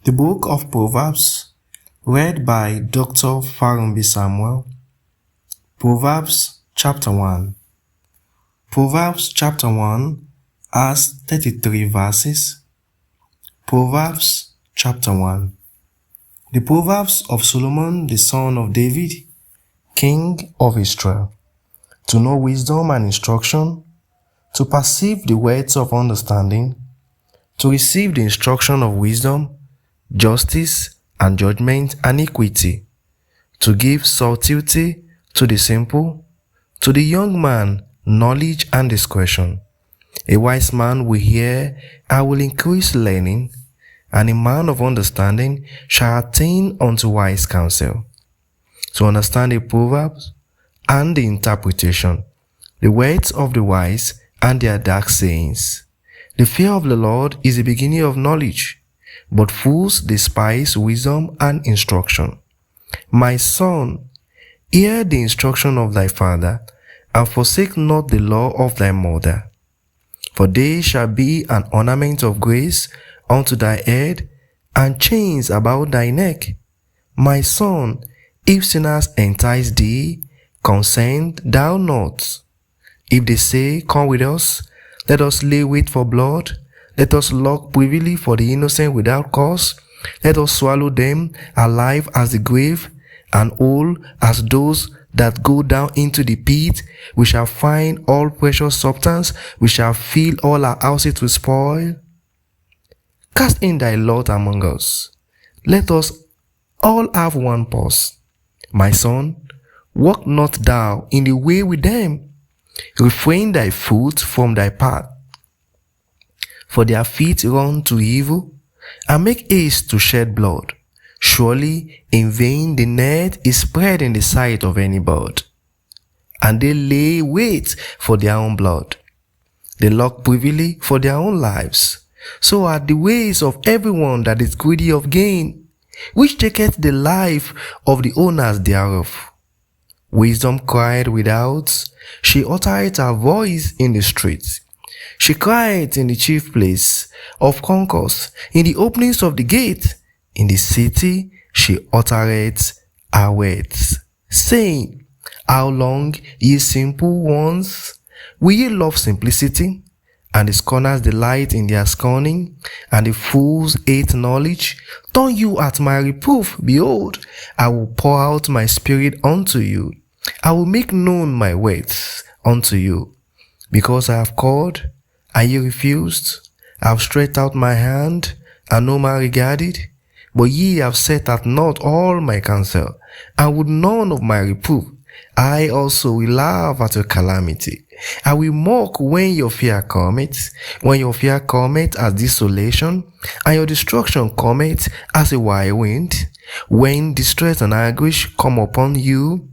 The Book of Proverbs, read by Dr. Farohunbi Samuel. Proverbs chapter 1. Proverbs chapter 1 has 33 verses. Proverbs chapter 1. The Proverbs of Solomon, the son of David, king of Israel, to know wisdom and instruction, to perceive the words of understanding, to receive the instruction of wisdom, justice and judgment and equity, to give subtlety to the simple, to the young man knowledge and discretion. A wise man will hear and will increase learning, and a man of understanding shall attain unto wise counsel. To understand the proverbs and the interpretation, the words of the wise and their dark sayings. The fear of the Lord is the beginning of knowledge, but fools despise wisdom and instruction. My son, hear the instruction of thy father, and forsake not the law of thy mother. For they shall be an ornament of grace unto thy head, and chains about thy neck. My son, if sinners entice thee, consent thou not. If they say, Come with us, let us lay wait for blood, let us lock privily for the innocent without cause, let us swallow them alive as the grave, and whole as those that go down into the pit. We shall find all precious substance, we shall fill all our houses with spoil. Cast in thy lot among us, let us all have one purse. My son, walk not thou in the way with them, refrain thy foot from thy path. For their feet run to evil, and make haste to shed blood. Surely in vain the net is spread in the sight of any bird, and they lay wait for their own blood. They lock privily for their own lives. So are the ways of everyone that is greedy of gain, which taketh the life of the owners thereof. Wisdom cried without, she uttereth her voice in the streets. She cried in the chief place of concourse, in the openings of the gate. In the city she uttereth her words, saying, How long, ye simple ones, will ye love simplicity? And the scorners delight in their scorning, and the fools hate knowledge. Turn you at my reproof, behold, I will pour out my spirit unto you. I will make known my words unto you. Because I have called, and ye refused. I have stretched out my hand, and no man regarded. But ye have set at naught all my counsel, and would none of my reproof. I also will laugh at your calamity. I will mock when your fear cometh, when your fear cometh as desolation, and your destruction cometh as a wild wind. When distress and anguish come upon you,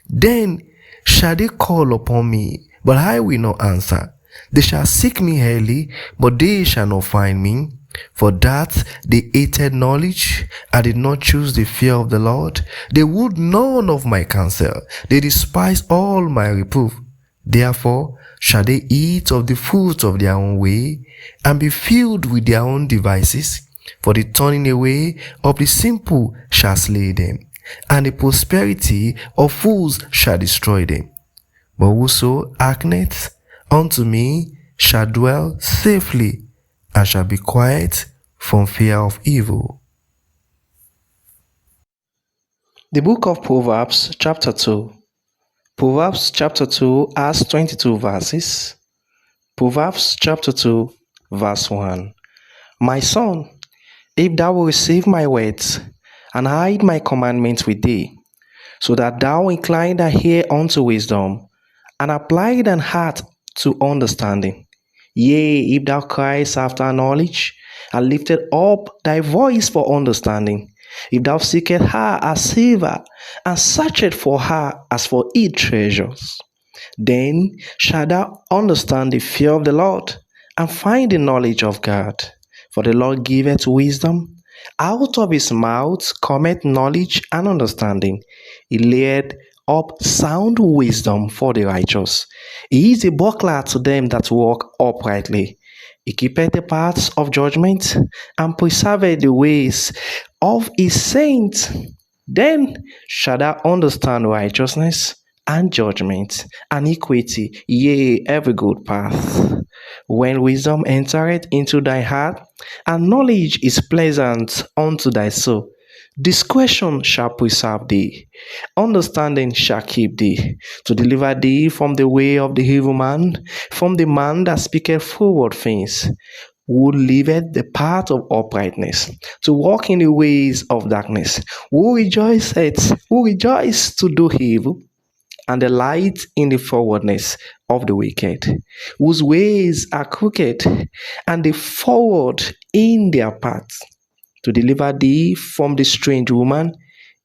then shall they call upon me, but I will not answer. They shall seek me early, but they shall not find me. For that they hated knowledge, and did not choose the fear of the Lord. They would none of my counsel. They despised all my reproof. Therefore shall they eat of the fruit of their own way, and be filled with their own devices. For the turning away of the simple shall slay them, and the prosperity of fools shall destroy them. But whoso hearkeneth unto me shall dwell safely, and shall be quiet from fear of evil. The Book of Proverbs chapter 2. Proverbs chapter 2 has 22 verses. Proverbs chapter 2 verse 1. My son, if thou wilt receive my words, and hide my commandments with thee, so that thou incline thy ear unto wisdom, and apply thine heart to understanding. Yea, if thou criest after knowledge, and lifted up thy voice for understanding, if thou seekest her as silver, and searchest for her as for hid treasures, then shalt thou understand the fear of the Lord, and find the knowledge of God. For the Lord giveth wisdom, out of his mouth cometh knowledge and understanding. He layeth up sound wisdom for the righteous. He is a buckler to them that walk uprightly. He keepeth the paths of judgment, and preserveth the ways of his saints. Then shall thou understand righteousness and judgment and equity, yea, every good path. When wisdom entereth into thy heart, and knowledge is pleasant unto thy soul, discretion shall preserve thee, understanding shall keep thee, to deliver thee from the way of the evil man, from the man that speaketh forward things, who liveth the path of uprightness, to walk in the ways of darkness, who rejoice to do evil, and delight in the forwardness of the wicked, whose ways are crooked, and they forward in their paths, to deliver thee from the strange woman,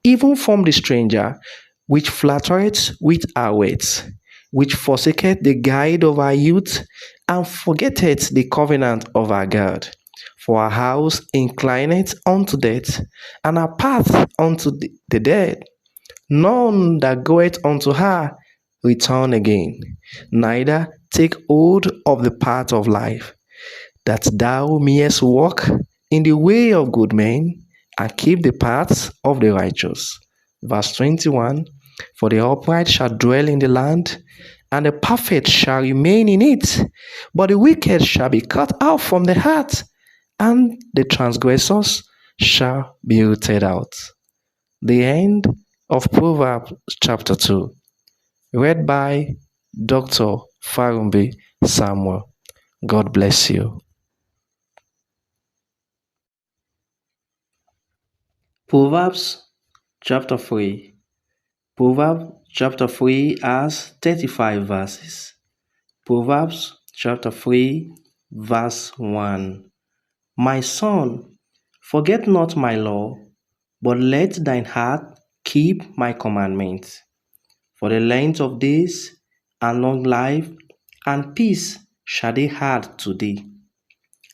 even from the stranger, which flattereth with her words, which forsaketh the guide of our youth, and forgetteth the covenant of our God. For our house inclineth unto death, and our path unto the dead. None that goeth unto her return again, neither take hold of the path of life, that thou mayest walk in the way of good men, and keep the paths of the righteous. Verse 21. For the upright shall dwell in the land, and the perfect shall remain in it. But the wicked shall be cut out from the heart, and the transgressors shall be rooted out. The end of Proverbs chapter 2. Read by Dr. Farohunbi Samuel. God bless you. Proverbs chapter 3. Proverbs chapter 3 has 35 verses. Proverbs chapter 3, verse 1. My son, forget not my law, but let thine heart keep my commandments. For the length of days and long life and peace shall they add to thee.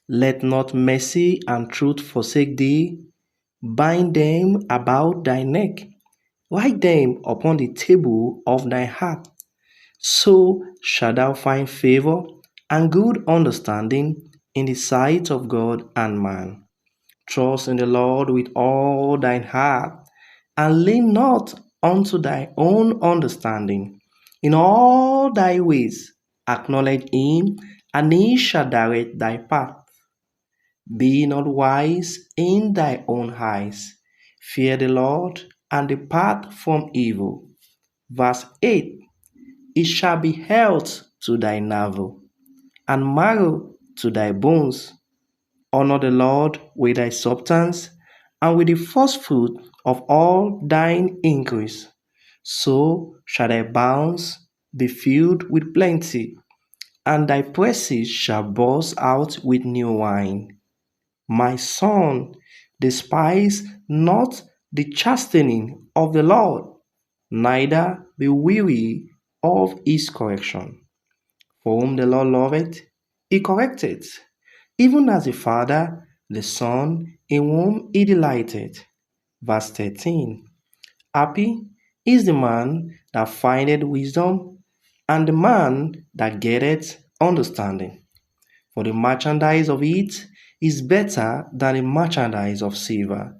Let not mercy and truth forsake thee. Bind them about thy neck. Write them upon the table of thy heart. So shalt thou find favor and good understanding in the sight of God and man. Trust in the Lord with all thine heart, and lean not unto thy own understanding. In all thy ways acknowledge him, and he shall direct thy path. Be not wise in thy own eyes. Fear the Lord, and depart from evil. Verse 8. It shall be health to thy navel, and marrow to thy bones. Honor the Lord with thy substance, and with the first fruit of all thine increase. So shall thy bounds be filled with plenty, and thy presses shall burst out with new wine. My son, despise not the chastening of the Lord, neither be weary of his correction. For whom the Lord loveth, he correcteth, even as the Father the Son in whom he delighteth. Verse 13. Happy is the man that findeth wisdom, and the man that getteth understanding. For the merchandise of it is better than the merchandise of silver,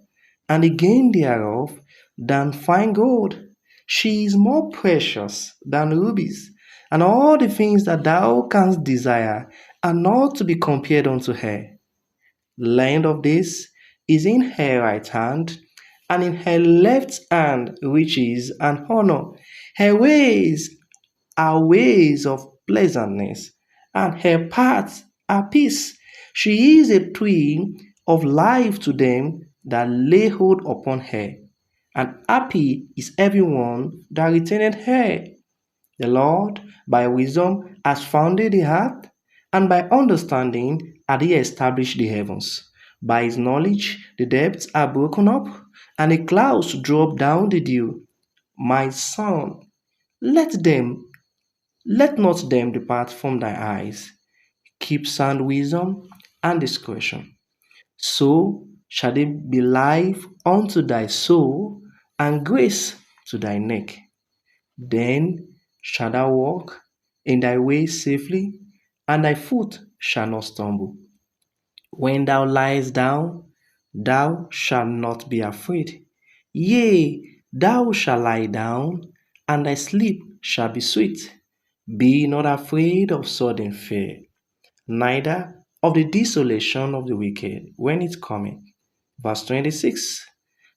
and the gain thereof than fine gold. She is more precious than rubies, and all the things that thou canst desire are not to be compared unto her. The land of this is in her right hand, and in her left hand riches and honor. Her ways are ways of pleasantness, and her paths are peace. She is a tree of life to them that lay hold upon her, and happy is everyone that retaineth her. The Lord by wisdom has founded the earth, and by understanding hath he established the heavens. By his knowledge the depths are broken up, and the clouds drop down the dew. My son, let not them depart from thy eyes. Keep sound wisdom and discretion. So shall it be life unto thy soul, and grace to thy neck. Then shalt thou walk in thy ways safely, and thy foot shalt not stumble. When thou liest down, thou shalt not be afraid. Yea, thou shalt lie down, and thy sleep shall be sweet. Be not afraid of sudden fear, neither of the desolation of the wicked when it cometh. Verse 26.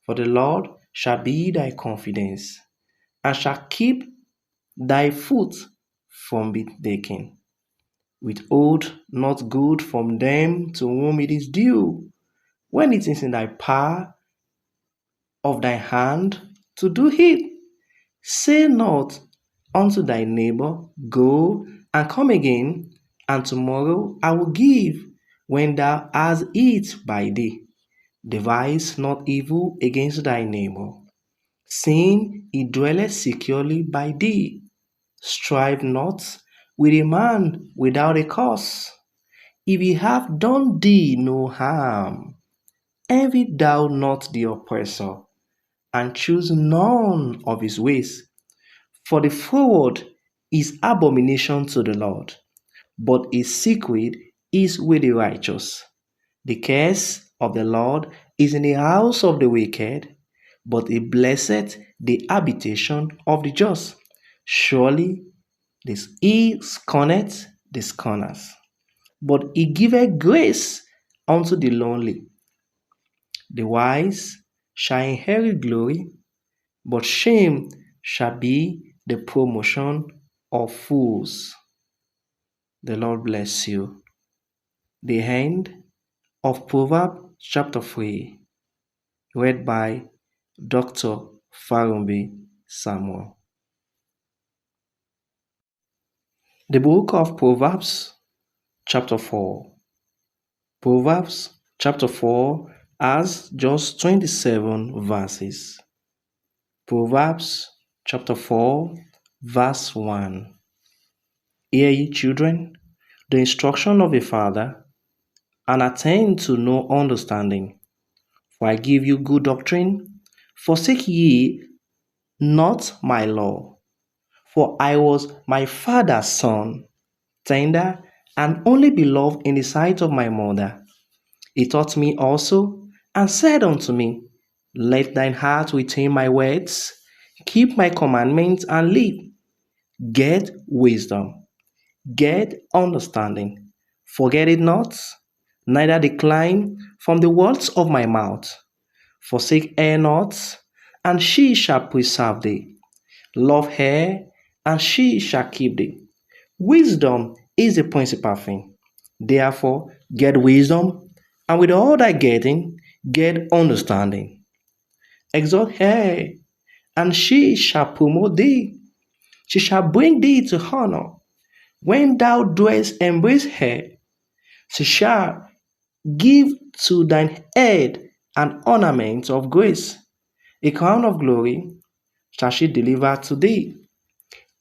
For the Lord shall be thy confidence, and shall keep thy foot from being taken. Withhold not good from them to whom it is due, when it is in thy power of thy hand to do it. Say not unto thy neighbor, Go and come again, and tomorrow I will give, when thou hast it by day. Devise not evil against thy neighbor, seeing he dwelleth securely by thee. Strive not with a man without a cause. If he have done thee no harm, envy thou not the oppressor, and choose none of his ways. For the froward is abomination to the Lord, but his secret is with the righteous. The curse of the Lord is in the house of the wicked, but he blesseth the habitation of the just. Surely he scorneth the scorners, but he giveth grace unto the lonely. The wise shall inherit glory, but shame shall be the promotion of fools. The Lord bless you. The end of Proverbs chapter 3, read by Dr. Farohunbi Samuel. The book of Proverbs chapter 4. Proverbs chapter 4 has just 27 verses. Proverbs chapter 4, verse 1. Hear ye children, the instruction of a father, and attain to no understanding. For I give you good doctrine, forsake ye not my law. For I was my father's son, tender and only beloved in the sight of my mother. He taught me also, and said unto me, Let thine heart retain my words, keep my commandments, and live. Get wisdom, get understanding. Forget it not, neither decline from the words of my mouth. Forsake her not, and she shall preserve thee. Love her, and she shall keep thee. Wisdom is the principal thing. Therefore, get wisdom, and with all thy getting, get understanding. Exalt her, and she shall promote thee. She shall bring thee to honor. When thou doest embrace her, she shall give to thine head an ornament of grace. A crown of glory shall she deliver to thee.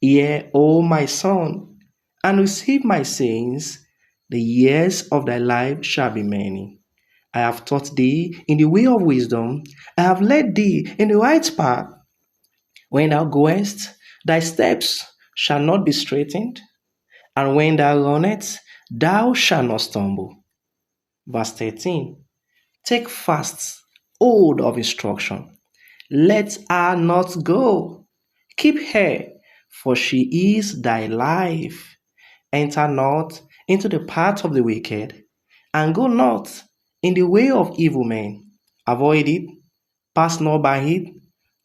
Hear, O my son, and receive my sayings. The years of thy life shall be many. I have taught thee in the way of wisdom. I have led thee in the right path. When thou goest, thy steps shall not be straitened, and when thou runnest, thou shalt not stumble. Verse 13. Take fast hold of instruction. Let her not go. Keep her, for she is thy life. Enter not into the path of the wicked, and go not in the way of evil men. Avoid it, pass not by it,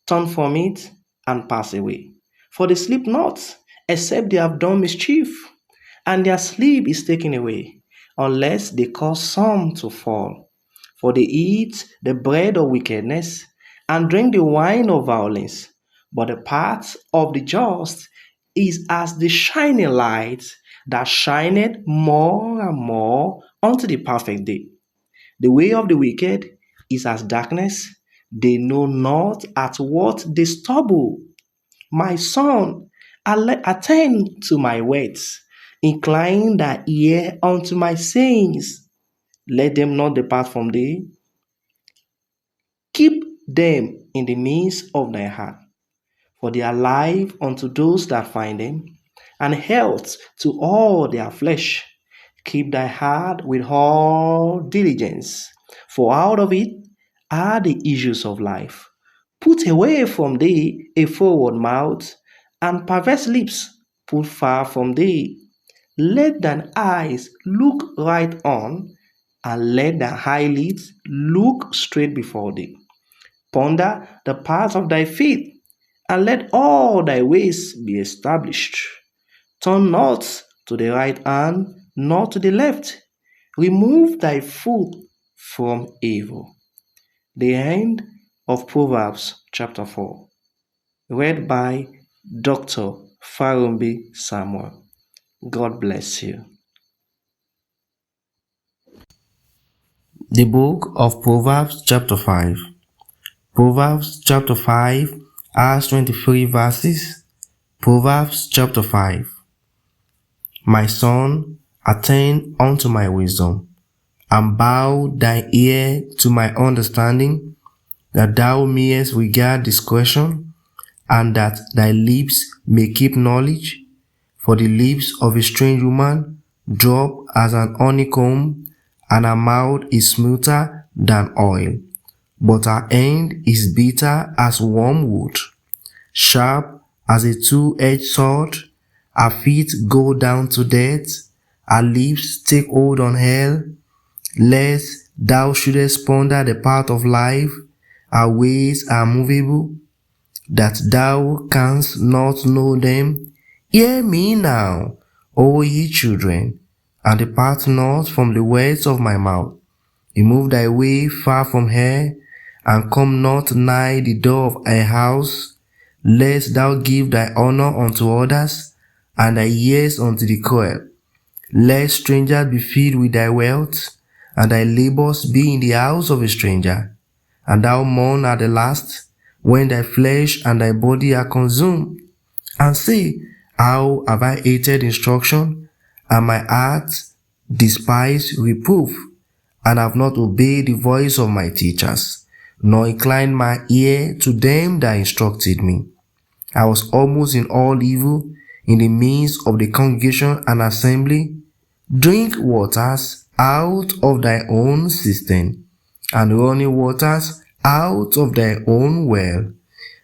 turn from it, and pass away. For they sleep not, except they have done mischief, and their sleep is taken away, unless they cause some to fall. For they eat the bread of wickedness, and drink the wine of violence. But the path of the just is as the shining light that shineth more and more unto the perfect day. The way of the wicked is as darkness, they know not at what they stumble. My son, attend to my words, incline thy ear unto my sayings. Let them not depart from thee. Keep them in the midst of thy heart, for they are life unto those that find them, and health to all their flesh. Keep thy heart with all diligence, for out of it are the issues of life. Put away from thee a forward mouth, and perverse lips put far from thee. Let thine eyes look right on, and let thy eyelids look straight before thee. Ponder the path of thy feet, and let all thy ways be established. Turn not to the right hand, nor to the left. Remove thy foot from evil. The end of Proverbs chapter 4. Read by Dr. Farohunbi Samuel. God bless you. The book of Proverbs chapter 5. Proverbs chapter 5 has 23 verses. Proverbs chapter 5. My son, attend unto my wisdom, and bow thine ear to my understanding, that thou mayest regard discretion, and that thy lips may keep knowledge. For the lips of a strange woman drop as an honeycomb, and her mouth is smoother than oil, but her end is bitter as wormwood, sharp as a two-edged sword. Her feet go down to death, her lips take hold on hell, lest thou shouldest ponder the path of life. Her ways are movable, that thou canst not know them. Hear me now, O ye children, and depart not from the words of my mouth. Remove thy way far from her, and come not nigh the door of her house, lest thou give thy honor unto others, and thy years unto the cruel. Lest strangers be filled with thy wealth, and thy labors be in the house of a stranger. And thou mourn at the last, when thy flesh and thy body are consumed. And say, how have I hated instruction, and my heart despised reproof, and have not obeyed the voice of my teachers, nor inclined my ear to them that instructed me. I was almost in all evil, in the midst of the congregation and assembly. Drink waters out of thy own cistern, and running waters out of thy own well.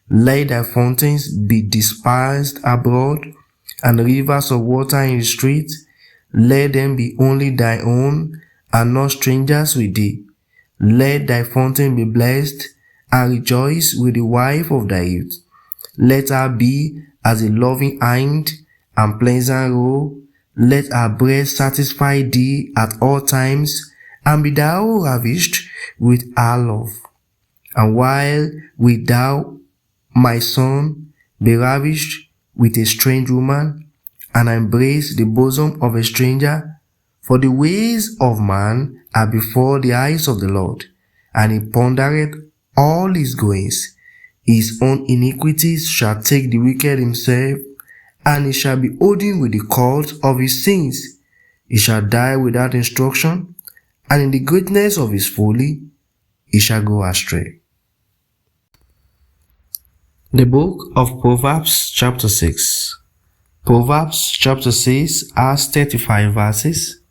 Let thy fountains be despised abroad, and rivers of water in the street. Let them be only thy own, and not strangers with thee. Let thy fountain be blessed, and rejoice with the wife of thy youth. Let her be as a loving hind, and pleasant roe. Let her breast satisfy thee at all times, and be thou ravished with her love. And while wilt thou, my son, be ravished with a strange woman, and embrace the bosom of a stranger? For the ways of man are before the eyes of the Lord, and he pondereth all his goings. His own iniquities shall take the wicked himself, and he shall be holden with the cords of his sins. He shall die without instruction, and in the greatness of his folly he shall go astray. The book of Proverbs chapter 6. Proverbs chapter 6 has 35 verses.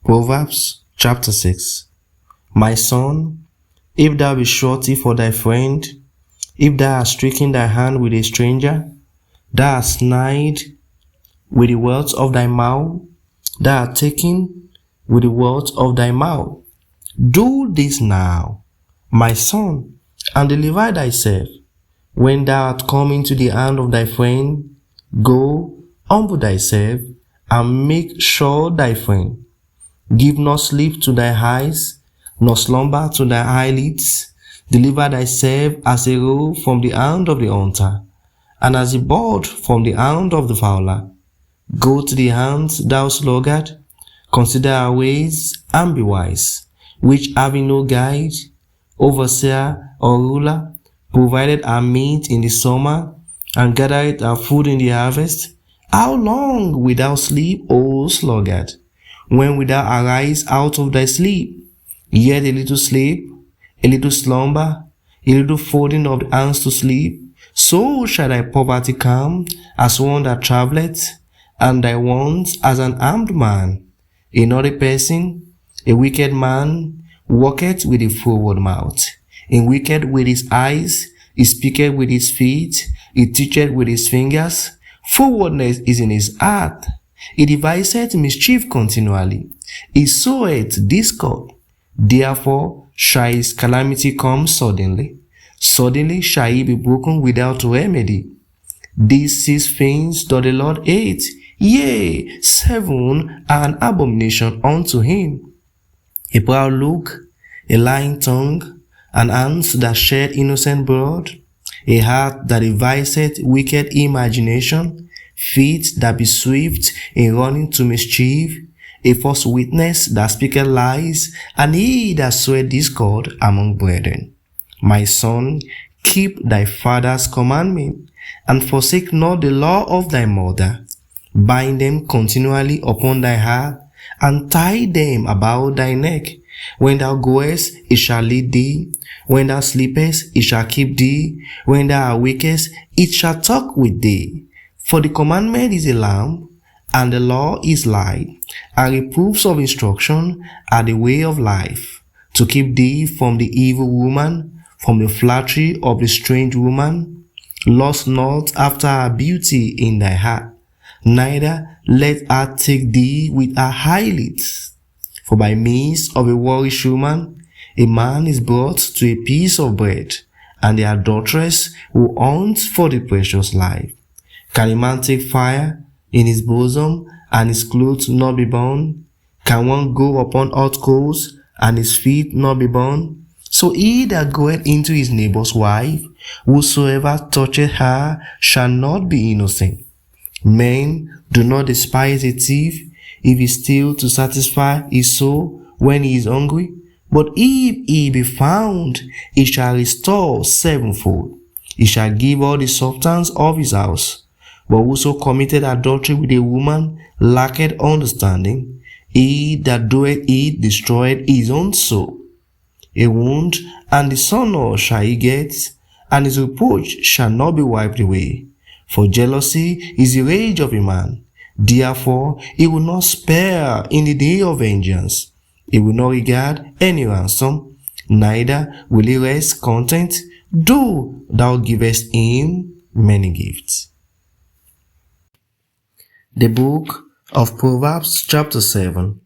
Proverbs chapter 6. My son, if thou be surety for thy friend, if thou hast stricken thy hand with a stranger, thou hast snarled with the words of thy mouth, thou art taken with the words of thy mouth. Do this now, my son, and deliver thyself. When thou art come into the hand of thy friend, go, humble thyself, and make sure thy friend. Give not sleep to thy eyes, nor slumber to thy eyelids. Deliver thyself as a roe from the hand of the hunter, and as a bird from the hand of the fowler. Go to the hands, thou sluggard, consider our ways, and be wise, which having no guide, overseer, or ruler, provided our meat in the summer, and gathered our food in the harvest. How long wilt thou sleep, O sluggard? When wilt thou arise out of thy sleep? Yet a little sleep, a little slumber, a little folding of the hands to sleep. So shall thy poverty come as one that travelleth, and thy wants as an armed man. Another person, a wicked man, walketh with a forward mouth. He wicked with his eyes, he speaketh with his feet, he teacheth with his fingers. Forwardness is in his heart. He deviseth mischief continually. He soweth discord. Therefore shall his calamity come suddenly. Suddenly shall he be broken without remedy. These 6 things doth the Lord hate, yea, 7 are an abomination unto him: a proud look, a lying tongue, an hands that shed innocent blood, a heart that deviseth wicked imagination, feet that be swift in running to mischief, a false witness that speaketh lies, and he that soweth discord among brethren. My son, keep thy father's commandment, and forsake not the law of thy mother. Bind them continually upon thy heart, and tie them about thy neck. When thou goest, it shall lead thee. When thou sleepest, it shall keep thee. When thou awakest, it shall talk with thee. For the commandment is a lamp, and the law is light, and reproofs of instruction are the way of life, to keep thee from the evil woman, from the flattery of the strange woman. Lust not after her beauty in thy heart, neither let her take thee with her highlights. For by means of a whorish woman, a man is brought to a piece of bread, and the adulteress who hunts for the precious life. Can a man take fire in his bosom, and his clothes not be burned? Can one go upon hot coals, and his feet not be burned? So he that goeth into his neighbor's wife, whosoever toucheth her, shall not be innocent. Men, do not despise a thief, if he steal to satisfy his soul when he is hungry. But if he be found, he shall restore sevenfold. He shall give all the substance of his house. But whoso committed adultery with a woman lacketh understanding. He that doeth it destroyeth his own soul. A wound and dishonor shall he get, and his reproach shall not be wiped away. For jealousy is the rage of a man. Therefore he will not spare in the day of vengeance. He will not regard any ransom, neither will he rest content, though thou givest him many gifts. The book of Proverbs chapter 7.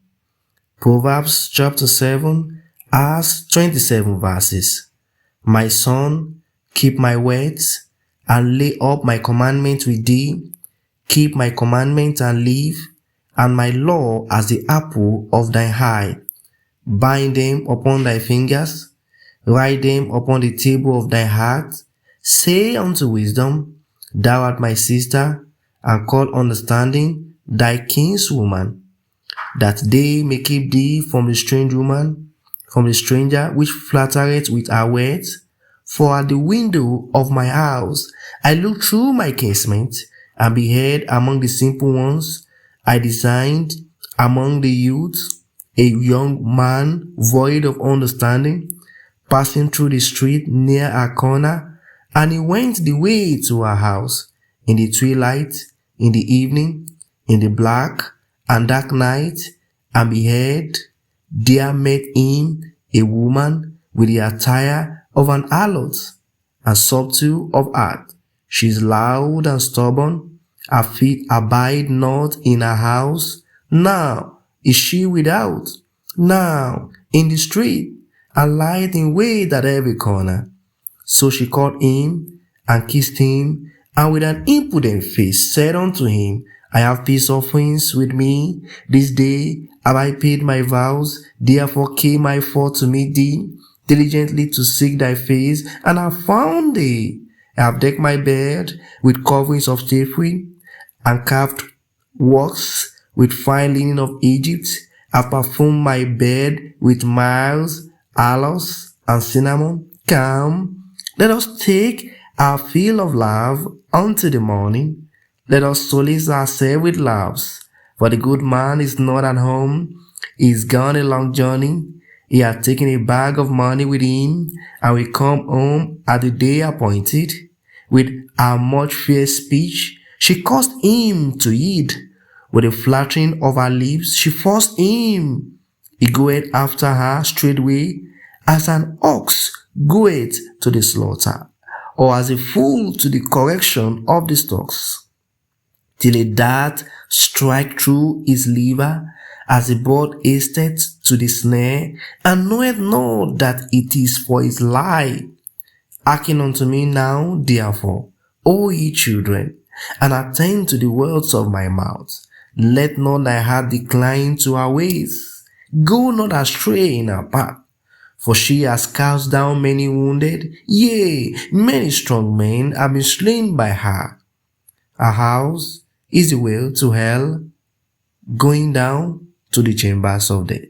Proverbs chapter 7 has 27 verses. My son, keep my words, and lay up my commandments with thee. Keep my commandments and live, and my law as the apple of thine eye. Bind them upon thy fingers, write them upon the table of thy heart. Say unto wisdom, thou art my sister, and call understanding thy kinswoman, that they may keep thee from the strange woman, from the stranger which flattereth with her words. For at the window of my house I looked through my casement, and beheld among the simple ones. I designed among the youths a young man void of understanding, passing through the street near a corner, and he went the way to her house, in the twilight, in the evening, in the black and dark night, and beheld, there met him a woman with the attire of an harlot, and subtle of heart. She is loud and stubborn, her feet abide not in her house. Now is she without, now in the street, and lieth in wait at every corner. So she caught him, and kissed him, and with an impudent face said unto him, I have peace offerings with me. This day have I paid my vows, therefore came I forth to meet thee, diligently to seek thy face, and have found thee. I have decked my bed with coverings of tapestry, and carved works with fine linen of Egypt. I have perfumed my bed with myrrh, aloes, and cinnamon. Come, let us take our fill of love unto the morning. Let us solace ourselves with laughs. For the good man is not at home. He is gone a long journey. He hath taken a bag of money with him, and will come home at the day appointed. With her much fair speech, she caused him to eat. With the flattering of her lips, she forced him. He goeth after her straightway, as an ox goeth to the slaughter, or as a fool to the correction of the stocks, till a dart strike through his liver, as a bird hasteth to the snare, and knoweth not that it is for his life. Hearken unto me now, therefore, O ye children, and attend to the words of my mouth. Let not thy heart decline to her ways. Go not astray in her path. For she has cast down many wounded, yea, many strong men have been slain by her. Her house is the way to hell, going down to the chambers of death.